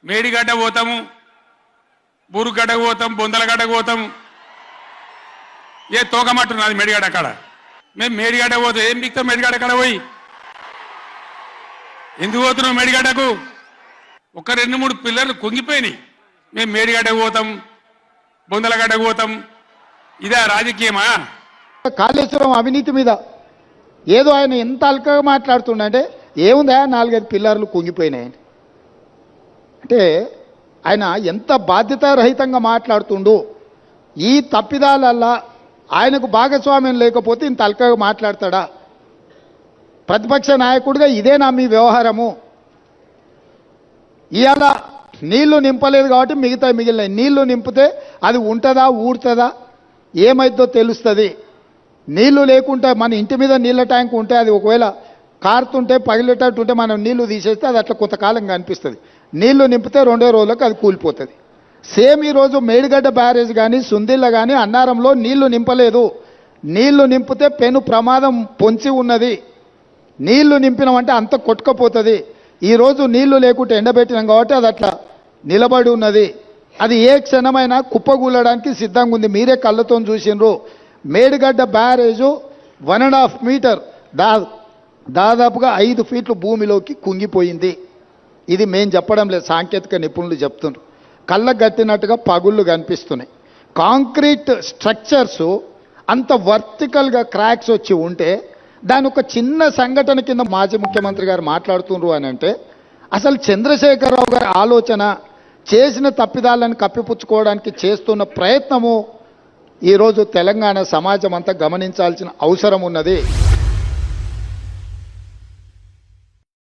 మేడిగడ్డ పోతాము, బూరుగడ్డకు పోతాం, బొందలగడ్డకు పోతాం. ఏ తోకమట్టున్నది మేడిగడ్డ అక్కడ. మేము మేడిగడ్డ పోతాం. ఏం బిక్తాం మేడిగడ్డ అక్కడ పోయి? ఎందుకు పోతున్నాం మేడిగడ్డకు? ఒక 2-3 పిల్లర్లు కుంగిపోయినాయి. మేము మేడిగడ్డకు పోతాం, బొందలగడ్డకు పోతాం. ఇదే రాజకీయమా? కాళేశ్వరం అవినీతి మీద ఏదో ఆయన ఎంత అల్కగా మాట్లాడుతుండే, ఏముందా 4-5 పిల్లర్లు కుంగిపోయినాయని. అంటే ఆయన ఎంత బాధ్యతారహితంగా మాట్లాడుతుండు. ఈ తప్పిదాలల్లా ఆయనకు భాగస్వామ్యం లేకపోతే ఇంత అల్కగా మాట్లాడతాడా? ప్రతిపక్ష నాయకుడిగా ఇదేనా మీ వ్యవహారము? ఇవాళ నీళ్లు నింపలేదు కాబట్టి మిగతా మిగిలినాయి. నీళ్లు నింపితే అది ఉంటుందా, ఊడుతుందా, ఏమైద్దో తెలుస్తుంది. నీళ్లు లేకుంటే మన ఇంటి మీద నీళ్ళ ట్యాంక్ ఉంటే అది ఒకవేళ కారుతుంటే పగిలేటట్టు ఉంటే మనం నీళ్లు తీసేస్తే అది అట్లా కొంతకాలం కనిపిస్తుంది. నీళ్లు నింపితే 2 రోజులకు అది కూలిపోతుంది. సేమ్ ఈరోజు మేడిగడ్డ బ్యారేజ్ కానీ సుందిళ్ళ కానీ అన్నారంలో నీళ్లు నింపలేదు. నీళ్లు నింపితే పెను ప్రమాదం పొంచి ఉన్నది. నీళ్లు నింపినామంటే అంత కొట్టుకపోతుంది. ఈరోజు నీళ్లు లేకుంటే ఎండబెట్టినాం కాబట్టి అది అట్లా నిలబడి ఉన్నది. అది ఏ క్షణమైనా కుప్పగూలడానికి సిద్ధంగా ఉంది. మీరే కళ్ళతో చూసినారు. మేడిగడ్డ బ్యారేజు 1.5 మీటర్ దాదాపుగా 5 ఫీట్లు భూమిలోకి కుంగిపోయింది. ఇది మేము చెప్పడం లేదు, సాంకేతిక నిపుణులు చెప్తున్నారు. కళ్ళకు గట్టినట్టుగా పగుళ్ళు కనిపిస్తున్నాయి. కాంక్రీట్ స్ట్రక్చర్సు అంత వర్టికల్గా క్రాక్స్ వచ్చి ఉంటే దాని ఒక చిన్న సంఘటన కింద మాజీ ముఖ్యమంత్రి గారు మాట్లాడుతున్నారు అని అంటే అసలు చంద్రశేఖరరావు గారి ఆలోచన, చేసిన తప్పిదాలను కప్పిపుచ్చుకోవడానికి చేస్తున్న ప్రయత్నము ఈరోజు తెలంగాణ సమాజం అంతా గమనించాల్సిన అవసరం ఉన్నది.